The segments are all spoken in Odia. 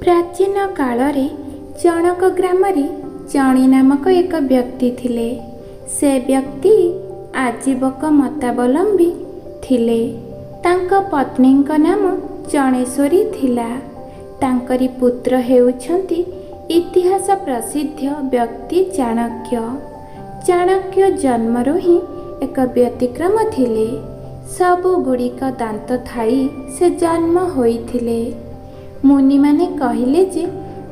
प्राचीन कालरे जनक ग्रामरे जणी नामक एक व्यक्ति थिले। से व्यक्ति आजीवक मतावलंबी थिले। तांका पत्नींक नाम जणेश्वरी थिला। तांकरी पुत्र हेउछंती इतिहास प्रसिद्ध व्यक्ति चाणक्य। चाणक्य जन्मरू ही एक व्यतिक्रम थिले। सबु गुड़िक दांत थाई से जन्म होइथिले। मुनि माने कहिले जे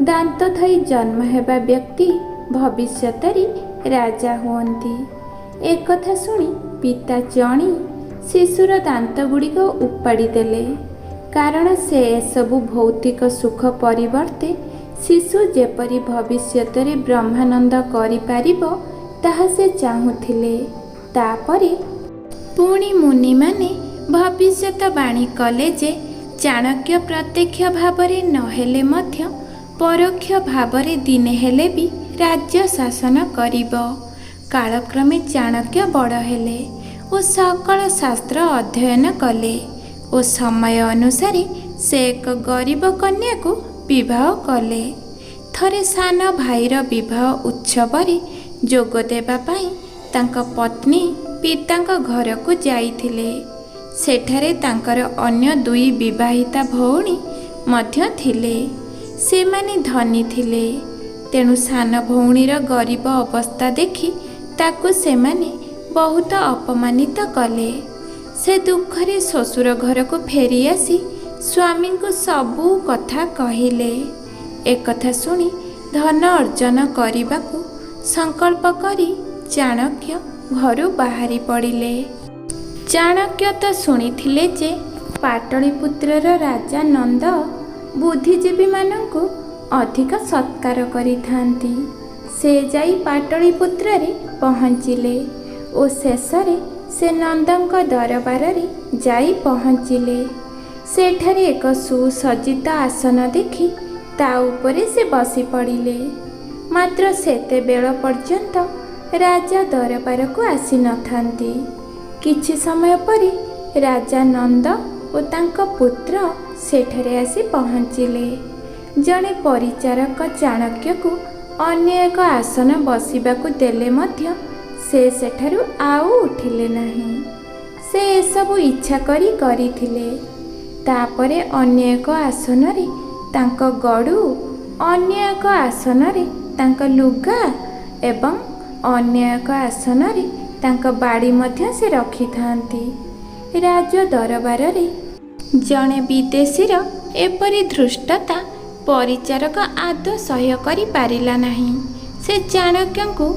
दांत थाई जन्म हेबा व्यक्ति भविष्यतरी राजा हुअन्ति। एक कथा सुनी पिता जणी शिशुर दांत गुड़िक उपाड़ी देले। कारण से सबु भौतिक सुख परिवर्ते शिशु जेपरी भविष्यतरे ब्रह्मानंद करि पारिबो ताहा से चाहुथिले। तापरे पुणी मुनि माने भविष्यतवाणी कले जे चाणक्य प्रत्यक्ष भावरे नहेले मध्य परोक्ष भावरे दिने हेले भी राज्य शासन करिबो। कालक्रमे चाणक्य बड़ हेले ओ सकल शास्त्र अध्ययन कले ओ समय अनुसारे से एक गरीब कन्या को विवाह कले। थरे सान भाईर विवाह उत्सवरे जोग देबा पाई तांका पत्नी पितांक घर को जाइथिले। सेठारे तांकर अन्य दुई विवाहिता भौणी मध्य थिले। से माने धनी थिले। तेणु सान भौणीर गरीब अवस्था देखि ताकु से माने बहुत अपमानित कले। से दुखरे ससुर घर को फेरी आसी स्वामी को सबू कथा कहिले। एक कथा सुनी धन अर्जन करने संकल्प करी चाणक्य घर बाहरी पड़िले। चाणक्य तो शुणिथिले जे पाटलिपुत्रर राजा नंद बुद्धिजीवी मानंकु अधिक सत्कार करिथांती। से जाई पाटलिपुत्र रे पहुँचिले ओ शेषरे से नंदंक दरबार रे जाई पहुँचिले। सेठारे एक सुसज्जित आसन देखि ता उपरे से बसी पड़िले। मात्र सेते बेल पर्यंत राजा दरबार को आसी नथांती। किछि समय परे राजा नंद ओ तांका पुत्र सेठरे आसी पहुँचिले। जणे परिचारक चाणक्य को अन्य एक आसन बसिबाकु देले मध्य से सेठारु आउ उठिले नाही। से एसबु इच्छा करी करिथिले। तापरे अन्य एक आसन रे तांका गड़ू, अन्य एक आसन रे तांका लुगा एवं अन्य एक आसन रे तांका बाड़ी मध्य से रखी थांती। राज दरबार रे जणे विदेशीर एपरी धृष्टता परिचारक आदौ सह्य करि पारिला नाही। से चाणक्य को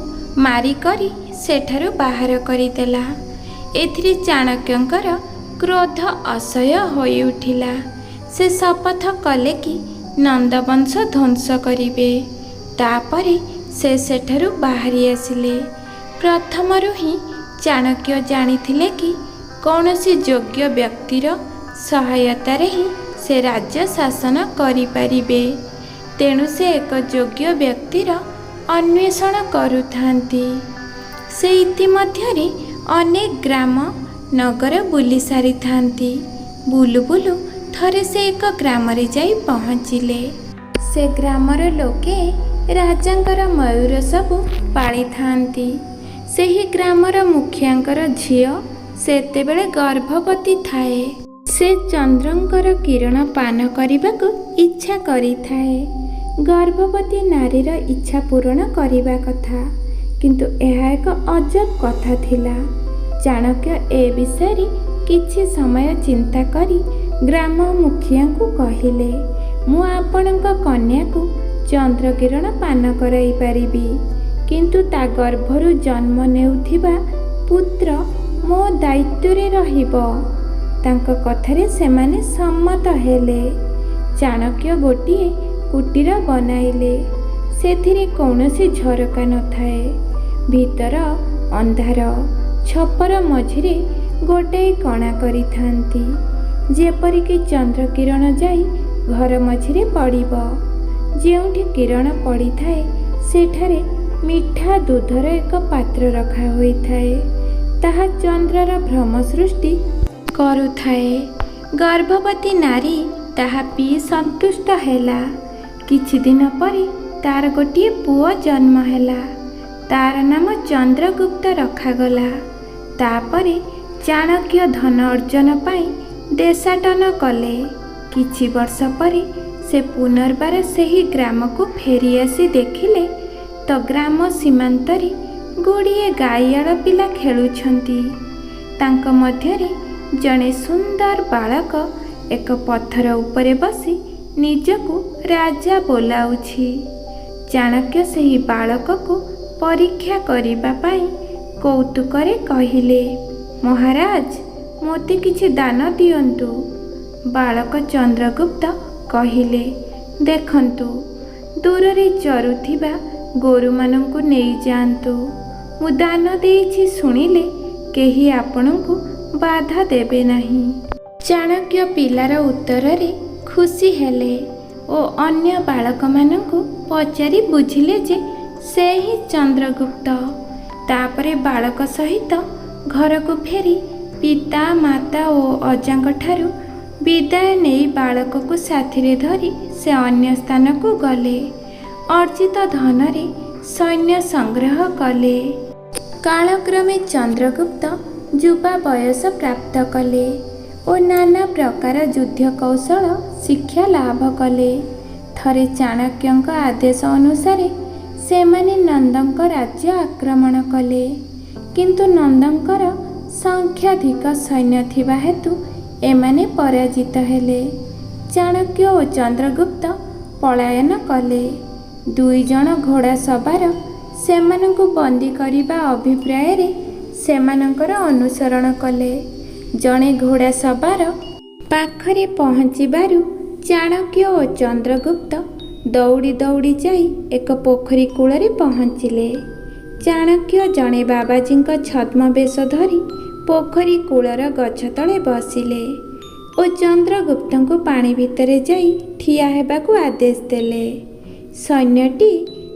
मारी करी सेठारु बाहर करिदेला। एथिरे चाणक्यंकर क्रोध असह्य होई उठिला। से शपथ कले कि नंदवंश ध्वंस करिवे। तापरे से सेठारु बाहरी आसिले। प्रथमरु ही चाणक्य जानिथिले कि कौनसी योग्य व्यक्तिर सहायतार ही से राज्य शासन करिपारिबे। तेणु से एक योग्य व्यक्तिर अन्वेषण करुथांती। से इतिमध्यरे अनेक ग्राम नगर बुली सारी थांती। बुलु बुलु थरे से एक ग्राम रे जाई पहुँचिले। से ग्रामर लोके राजांकर मयूर सबु पाली थांती। सेही ग्रामर मुखियांकर झियो सेतेबेले गर्भवती थाए। से चंद्रंकर किरण पान करने इच्छा करी थाए। गर्भवती नारीर इच्छा पूर्ण करने कथा, किंतु यह एक अजब कथा थिला। चाणक्य ए विषय किछि समय चिंता करी ग्राम मुखिया को कहिले, मु आपणक कन्या को चंद्रकिरण पान कराई पारिबी, किंतु ता गर्भरु जन्म नेउथिबा पुत्र मो दायित्वरे रहिबो। तांक कथारे सेमाने सम्मत हेले। चाणक्य गोटिए कुटीर बनाइले। सेथिरे कौनसी झरका न थाए। भीतर अंधार। छपर मझिरे गोटे कणा करी थांती, जेपरिक चंद्रकिरण जाई घर मझिरे पड़िबो। जेउठी किरण पड़ी थाए सेठारे मिठा दूधर एक पात्र रखा होई थाए। ताहा चंद्रर भ्रम सृष्टि करुथाए। गर्भवती नारी ताहा पी संतुष्ट हेला। କିଛି ଦିନ ପରେ ତାର ଗୋଟିଏ ପୁଅ ଜନ୍ମ ହେଲା। ତାର ନାମ ଚନ୍ଦ୍ରଗୁପ୍ତ ରଖାଗଲା। ତାପରେ ଚାଣକ୍ୟ ଧନ ଅର୍ଜନ ପାଇଁ ଦେଶାଟନ କଲେ। କିଛି ବର୍ଷ ପରେ ସେ ପୁନର୍ବାର ସେହି ଗ୍ରାମକୁ ଫେରି ଆସି ଦେଖିଲେ ତ ଗ୍ରାମ ସୀମାନ୍ତରେ ଗୁଡ଼ିଏ ଗାଈଆଳ ପିଲା ଖେଳୁଛନ୍ତି। ତାଙ୍କ ମଧ୍ୟରେ ଜଣେ ସୁନ୍ଦର ବାଳକ ଏକ ପଥର ଉପରେ ବସି ନିଜକୁ ରାଜା ବୋଲାଉଛି। ଚାଣକ୍ୟ ସେହି ବାଳକକୁ ପରୀକ୍ଷା କରିବା ପାଇଁ କୌତୁକରେ କହିଲେ, ମହାରାଜ, ମୋତେ କିଛି ଦାନ ଦିଅନ୍ତୁ। ବାଳକ ଚନ୍ଦ୍ରଗୁପ୍ତ କହିଲେ, ଦେଖନ୍ତୁ, ଦୂରରେ ଚରୁଥିବା ଗୋରୁମାନଙ୍କୁ ନେଇଯାଆନ୍ତୁ। ମୁଁ ଦାନ ଦେଇଛି ଶୁଣିଲେ କେହି ଆପଣଙ୍କୁ ବାଧା ଦେବେ ନାହିଁ। ଚାଣକ୍ୟ ପିଲାର ଉତ୍ତରରେ ଖୁସି ହେଲେ ଓ ଅନ୍ୟ ବାଳକମାନଙ୍କୁ ପଚାରି ବୁଝିଲେ ଯେ ସେ ହିଁ ଚନ୍ଦ୍ରଗୁପ୍ତ। ତାପରେ ବାଳକ ସହିତ ଘରକୁ ଫେରି ପିତା, ମାତା ଓ ଅଜାଙ୍କଠାରୁ ବିଦାୟ ନେଇ ବାଳକକୁ ସାଥିରେ ଧରି ସେ ଅନ୍ୟ ସ୍ଥାନକୁ ଗଲେ। ଅର୍ଜିତ ଧନରେ ସୈନ୍ୟ ସଂଗ୍ରହ କଲେ। କାଳକ୍ରମେ ଚନ୍ଦ୍ରଗୁପ୍ତ ଯୁବା ବୟସ ପ୍ରାପ୍ତ କଲେ ଓ ନାନା ପ୍ରକାର ଯୁଦ୍ଧ କୌଶଳ ଶିକ୍ଷା ଲାଭ କଲେ। ଥରେ ଚାଣକ୍ୟଙ୍କ ଆଦେଶ ଅନୁସାରେ ସେମାନେ ନନ୍ଦଙ୍କ ରାଜ୍ୟ ଆକ୍ରମଣ କଲେ, କିନ୍ତୁ ନନ୍ଦଙ୍କର ସଂଖ୍ୟାଧିକ ସୈନ୍ୟ ଥିବା ହେତୁ ଏମାନେ ପରାଜିତ ହେଲେ। ଚାଣକ୍ୟ ଓ ଚନ୍ଦ୍ରଗୁପ୍ତ ପଳାୟନ କଲେ। ଦୁଇ ଜଣ ଘୋଡ଼ା ସବାର ସେମାନଙ୍କୁ ବନ୍ଦୀ କରିବା ଅଭିପ୍ରାୟରେ ସେମାନଙ୍କର ଅନୁସରଣ କଲେ। ଜଣେ ଘୋଡ଼ା ସବାର ପାଖରେ ପହଞ୍ଚିବାରୁ ଚାଣକ୍ୟ ଓ ଚନ୍ଦ୍ରଗୁପ୍ତ ଦୌଡ଼ି ଦୌଡ଼ି ଯାଇ ଏକ ପୋଖରୀ କୂଳରେ ପହଞ୍ଚିଲେ। ଚାଣକ୍ୟ ଜଣେ ବାବାଜୀଙ୍କ ଛଦ୍ମବେଶ ଧରି ପୋଖରୀ କୂଳର ଗଛ ତଳେ ବସିଲେ ଓ ଚନ୍ଦ୍ରଗୁପ୍ତଙ୍କୁ ପାଣି ଭିତରେ ଯାଇ ଠିଆ ହେବାକୁ ଆଦେଶ ଦେଲେ। ସୈନ୍ୟଟି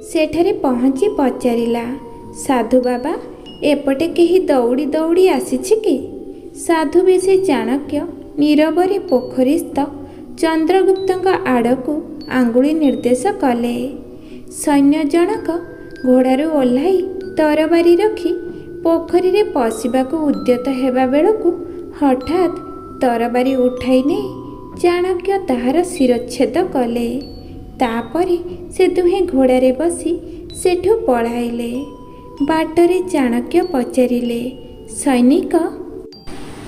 ସେଠାରେ ପହଞ୍ଚି ପଚାରିଲା, ସାଧୁ ବାବା, ଏପଟେ କେହି ଦୌଡ଼ି ଦୌଡ଼ି ଆସିଛି କି? ସାଧୁ ବେଶୀ ଚାଣକ୍ୟ ନୀରବରେ ପୋଖରୀସ୍ଥ ଚନ୍ଦ୍ରଗୁପ୍ତଙ୍କ ଆଡ଼କୁ ଆଙ୍ଗୁଳି ନିର୍ଦ୍ଦେଶ କଲେ। ସୈନ୍ୟ ଜଣକ ଘୋଡ଼ାରୁ ଓହ୍ଲାଇ ତରବାରୀ ରଖି ପୋଖରୀରେ ପଶିବାକୁ ଉଦ୍ୟତ ହେବା ବେଳକୁ ହଠାତ୍ ତରବାରୀ ଉଠାଇ ନେଇ ଚାଣକ୍ୟ ତାହାର ଶିରଚ୍ଛେଦ କଲେ। ତାପରେ ସେ ଦୁହେଁ ଘୋଡ଼ାରେ ବସି ସେଠୁ ପଳାଇଲେ। ବାଟରେ ଚାଣକ୍ୟ ପଚାରିଲେ, ସୈନିକ,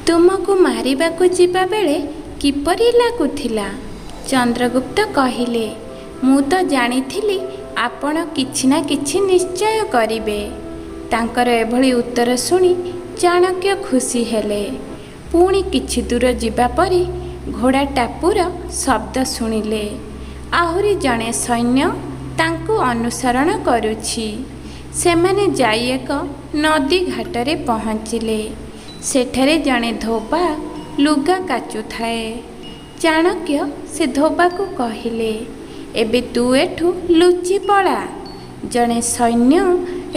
ତୁମକୁ ମାରିବାକୁ ଯିବା ବେଳେ କିପରି ଲାଗୁଥିଲା? ଚନ୍ଦ୍ରଗୁପ୍ତ କହିଲେ, ମୁଁ ତ ଜାଣିଥିଲି ଆପଣ କିଛି ନା କିଛି ନିଶ୍ଚୟ କରିବେ। ତାଙ୍କର ଏଭଳି ଉତ୍ତର ଶୁଣି ଚାଣକ୍ୟ ଖୁସି ହେଲେ। ପୁଣି କିଛି ଦୂର ଯିବା ପରେ ଘୋଡ଼ା ଟାପୁର ଶବ୍ଦ ଶୁଣିଲେ। ଆହୁରି ଜଣେ ସୈନ୍ୟ ତାଙ୍କୁ ଅନୁସରଣ କରୁଛି। ସେମାନେ ଯାଇ ଏକ ନଦୀ ଘାଟରେ ପହଞ୍ଚିଲେ। ସେଠାରେ ଜଣେ ଧୋବା ଲୁଗା କାଚୁଥାଏ। ଚାଣକ୍ୟ ସେ ଧୋବାକୁ କହିଲେ, ଏବେ ତୁ ଏଠୁ ଲୁଚି ପଳା। ଜଣେ ସୈନ୍ୟ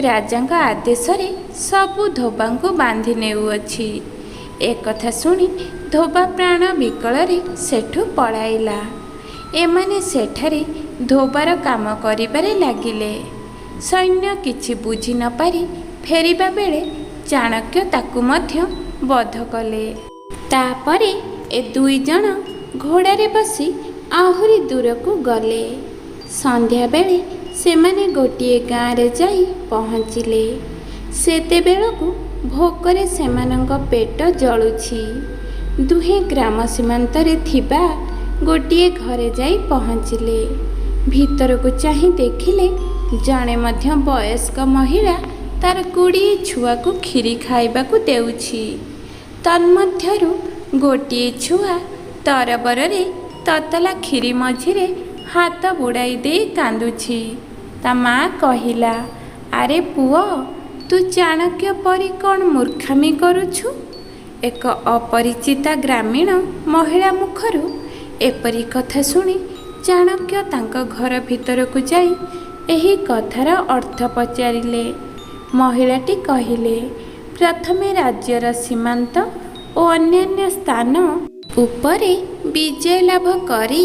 ରାଜାଙ୍କ ଆଦେଶରେ ସବୁ ଧୋବାଙ୍କୁ ବାନ୍ଧି ନେଉଅଛି। ଏକଥା ଶୁଣି ଧୋବା ପ୍ରାଣ ବିକଳରେ ସେଠୁ ପଳାଇଲା। ଏମାନେ ସେଠାରେ ଧୋବାର କାମ କରିବାରେ ଲାଗିଲେ। ସୈନ୍ୟ କିଛି ବୁଝି ନ ପାରି ଫେରିବା ବେଳେ ଚାଣକ୍ୟ ତାକୁ ମଧ୍ୟ ବଧ କଲେ। ତାପରେ ଏ ଦୁଇ ଜଣ ଘୋଡ଼ାରେ ବସି ଆହୁରି ଦୂରକୁ ଗଲେ। ସନ୍ଧ୍ୟାବେଳେ ସେମାନେ ଗୋଟିଏ ଗାଁରେ ଯାଇ ପହଞ୍ଚିଲେ। ସେତେବେଳକୁ ଭୋକରେ ସେମାନଙ୍କ ପେଟ ଜଳୁଛି। ଦୁହେଁ ଗ୍ରାମ ସୀମାନ୍ତରେ ଥିବା ଗୋଟିଏ ଘରେ ଯାଇ ପହଞ୍ଚିଲେ। ଭିତରକୁ ଚାହିଁ ଦେଖିଲେ ଜଣେ ମଧ୍ୟ ବୟସ୍କ ମହିଳା ତାର 20 ଛୁଆକୁ କ୍ଷୀରି ଖାଇବାକୁ ଦେଉଛି। ତନ୍ମଧ୍ୟରୁ ଗୋଟିଏ ଛୁଆ ତରବରରେ ତତଲା କ୍ଷୀରି ମଝିରେ ହାତ ବୁଡ଼ାଇ ଦେଇ କାନ୍ଦୁଛି। ତା ମା କହିଲା, ଆରେ ପୁଅ, ତୁ ଚାଣକ୍ୟ ପରି କ'ଣ ମୂର୍ଖାମି କରୁଛୁ? ଏକ ଅପରିଚିତା ଗ୍ରାମୀଣ ମହିଳା ମୁଖରୁ ଏପରି କଥା ଶୁଣି ଚାଣକ୍ୟ ତାଙ୍କ ଘର ଭିତରକୁ ଯାଇ ଏହି କଥାର ଅର୍ଥ ପଚାରିଲେ। ମହିଳାଟି କହିଲେ, ପ୍ରଥମେ ରାଜ୍ୟର ସୀମାନ୍ତ ଓ ଅନ୍ୟାନ୍ୟ ସ୍ଥାନ ଉପରେ ବିଜୟ ଲାଭ କରି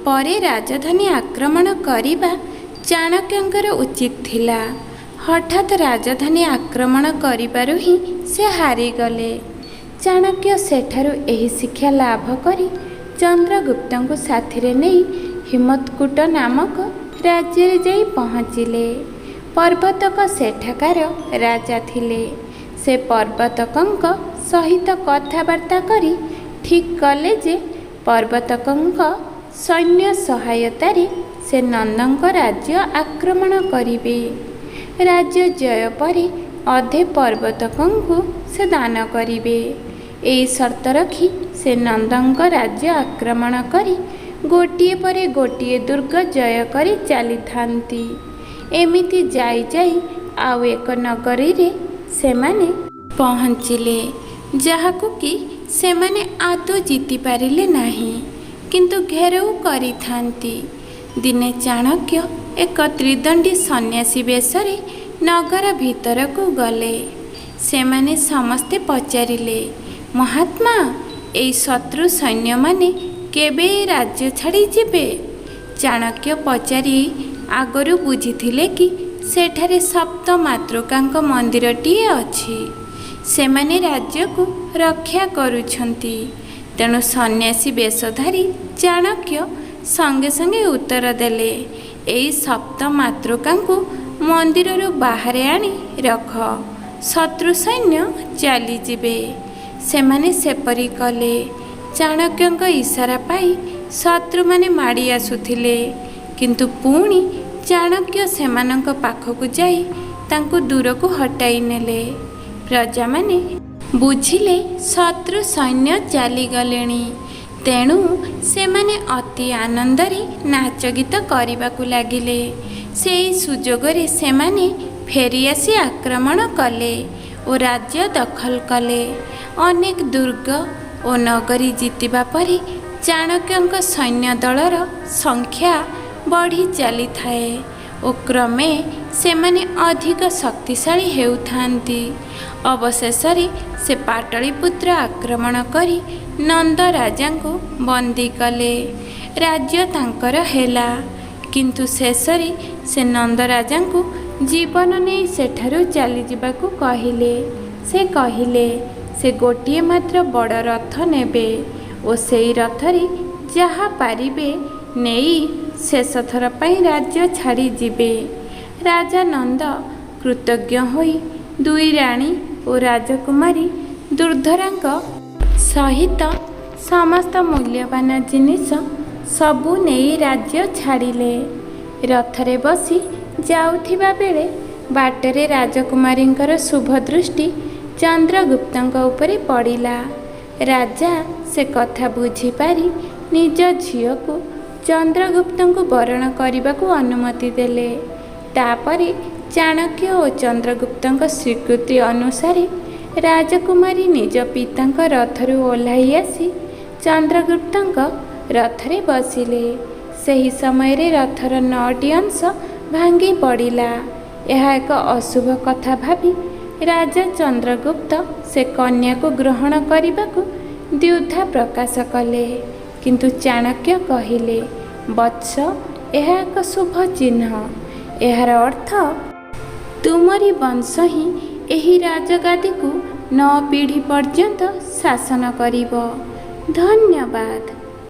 ପରେ ରାଜଧାନୀ ଆକ୍ରମଣ କରିବା ଚାଣକ୍ୟଙ୍କର ଉଚିତ ଥିଲା। ହଠାତ୍ ରାଜଧାନୀ ଆକ୍ରମଣ କରିବାରୁ ହିଁ ସେ ହାରିଗଲେ। ଚାଣକ୍ୟ ସେଠାରୁ ଏହି ଶିକ୍ଷା ଲାଭ କରି ଚନ୍ଦ୍ରଗୁପ୍ତଙ୍କୁ ସାଥିରେ ନେଇ ହିମତ୍କୂଟ ନାମକ ରାଜ୍ୟରେ ଯାଇ ପହଞ୍ଚିଲେ। ପର୍ବତକ ସେଠାକାର ରାଜା ଥିଲେ। ସେ ପର୍ବତକଙ୍କ ସହିତ କଥାବାର୍ତ୍ତା କରି ଠିକ୍ କଲେ ଯେ ପର୍ବତକଙ୍କ ସୈନ୍ୟ ସହାୟତାରେ ସେ ନନ୍ଦଙ୍କ ରାଜ୍ୟ ଆକ୍ରମଣ କରିବେ। ରାଜ୍ୟ ଜୟ ପରେ ଅଧେ ପର୍ବତକଙ୍କୁ ସେ ଦାନ କରିବେ। ଏହି ସର୍ତ୍ତ ରଖି ସେ ନନ୍ଦଙ୍କ ରାଜ୍ୟ ଆକ୍ରମଣ କରି ଗୋଟିଏ ପରେ ଗୋଟିଏ ଦୁର୍ଗ ଜୟ କରି ଚାଲିଥାନ୍ତି। ଏମିତି ଯାଇ ଯାଇ ଆଉ ଏକ ନଗରୀରେ ସେମାନେ ପହଞ୍ଚିଲେ, ଯାହାକୁ କି ସେମାନେ ଆଦୌ ଜିତି ପାରିଲେ ନାହିଁ, କିନ୍ତୁ ଘେରାଉ କରିଥାନ୍ତି। ଦିନେ ଚାଣକ୍ୟ ଏକ ତ୍ରିଦଣ୍ଡୀ ସନ୍ନ୍ୟାସୀ ବେଶରେ ନଗର ଭିତରକୁ ଗଲେ। ସେମାନେ ସମସ୍ତେ ପଚାରିଲେ, ମହାତ୍ମା, ଏଇ ଶତ୍ରୁ ସୈନ୍ୟମାନେ କେବେ ରାଜ୍ୟ ଛାଡ଼ି ଯିବେ? ଚାଣକ୍ୟ ପଚାରି ଆଗରୁ ବୁଝିଥିଲେ କି ସେଠାରେ ସପ୍ତ ମାତୃକାଙ୍କ ମନ୍ଦିରଟିଏ ଅଛି। ସେମାନେ ରାଜ୍ୟକୁ ରକ୍ଷା କରୁଛନ୍ତି। ତେଣୁ ସନ୍ନ୍ୟାସୀ ବେଶଧାରୀ ଚାଣକ୍ୟ ସଙ୍ଗେ ସଙ୍ଗେ ଉତ୍ତର ଦେଲେ, ଏଇ ସପ୍ତ ମାତୃକାଙ୍କୁ ମନ୍ଦିରରୁ ବାହାରେ ଆଣି ରଖ, ଶତ୍ରୁ ସୈନ୍ୟ ଚାଲିଯିବେ। ସେମାନେ ସେପରି କଲେ। ଚାଣକ୍ୟଙ୍କ ଇସାରା ପାଇ ଶତ୍ରୁମାନେ ମାଡ଼ି ଆସୁଥିଲେ, କିନ୍ତୁ ପୁଣି ଚାଣକ୍ୟ ସେମାନଙ୍କ ପାଖକୁ ଯାଇ ତାଙ୍କୁ ଦୂରକୁ ହଟାଇ ନେଲେ। ପ୍ରଜାମାନେ ବୁଝିଲେ ଶତ୍ରୁ ସୈନ୍ୟ ଚାଲିଗଲେଣି। ତେଣୁ ସେମାନେ ଅତି ଆନନ୍ଦରେ ନାଚ ଗୀତ କରିବାକୁ ଲାଗିଲେ। ସେହି ସୁଯୋଗରେ ସେମାନେ ଫେରିଆସି ଆକ୍ରମଣ କଲେ ଓ ରାଜ୍ୟ ଦଖଲ କଲେ। ଅନେକ ଦୁର୍ଗ ଓ ନଗରୀ ଜିତିବା ପରେ ଚାଣକ୍ୟଙ୍କ ସୈନ୍ୟ ଦଳର ସଂଖ୍ୟା ବଢ଼ି ଚାଲିଥାଏ ଓ କ୍ରମେ ସେମାନେ ଅଧିକ ଶକ୍ତିଶାଳୀ ହେଉଥାନ୍ତି। ଅବଶେଷରେ ସେ ପାଟଳୀପୁତ୍ର ଆକ୍ରମଣ କରି ନନ୍ଦ ରାଜାଙ୍କୁ ବନ୍ଦୀ କଲେ। ରାଜ୍ୟ ତାଙ୍କର ହେଲା, କିନ୍ତୁ ଶେଷରେ ସେ ନନ୍ଦ ରାଜାଙ୍କୁ ଜୀବନ ନେଇ ସେଠାରୁ ଚାଲିଯିବାକୁ କହିଲେ। ସେ କହିଲେ ସେ ଗୋଟିଏ ମାତ୍ର ବଡ଼ ରଥ ନେବେ ଓ ସେଇ ରଥରେ ଯାହା ପାରିବେ ନେଇ ଶେଷଥର ପାଇଁ ରାଜ୍ୟ ଛାଡ଼ି ଯିବେ। ରାଜା ନନ୍ଦ କୃତଜ୍ଞ ହୋଇ ଦୁଇ ରାଣୀ ଓ ରାଜକୁମାରୀ ଦୁର୍ଦ୍ଧରାଙ୍କ ସହିତ ସମସ୍ତ ମୂଲ୍ୟବାନ ଜିନିଷ ସବୁ ନେଇ ରାଜ୍ୟ ଛାଡ଼ିଲେ। ରଥରେ ବସି ଯାଉଥିବା ବେଳେ ବାଟରେ ରାଜକୁମାରୀଙ୍କର ଶୁଭ ଦୃଷ୍ଟି ଚନ୍ଦ୍ରଗୁପ୍ତଙ୍କ ଉପରେ ପଡ଼ିଲା। ରାଜା ସେ କଥା ବୁଝିପାରି ନିଜ ଝିଅକୁ ଚନ୍ଦ୍ରଗୁପ୍ତଙ୍କୁ ବରଣ କରିବାକୁ ଅନୁମତି ଦେଲେ। ତାପରେ ଚାଣକ୍ୟ ଓ ଚନ୍ଦ୍ରଗୁପ୍ତଙ୍କ ସ୍ୱୀକୃତି ଅନୁସାରେ ରାଜକୁମାରୀ ନିଜ ପିତାଙ୍କ ରଥରୁ ଓହ୍ଲାଇ ଆସି ଚନ୍ଦ୍ରଗୁପ୍ତଙ୍କ ରଥରେ ବସିଲେ। ସେହି ସମୟରେ ରଥର 9ଟି ଅଂଶ ଭାଙ୍ଗି ପଡ଼ିଲା। ଏହା ଏକ ଅଶୁଭ କଥା ଭାବି ରାଜା ଚନ୍ଦ୍ରଗୁପ୍ତ ସେ କନ୍ୟାକୁ ଗ୍ରହଣ କରିବାକୁ ଦ୍ୱିଧା ପ୍ରକାଶ କଲେ। କିନ୍ତୁ ଚାଣକ୍ୟ କହିଲେ, ବତ୍ସ, ଏହା ଏକ ଶୁଭ ଚିହ୍ନ। ଏହାର ଅର୍ଥ ତୁମରି ବଂଶ ହିଁ ଏହି ରାଜଗାଦିକୁ 9 ପିଢ଼ି ପର୍ଯ୍ୟନ୍ତ ଶାସନ କରିବ। ଧନ୍ୟବାଦ।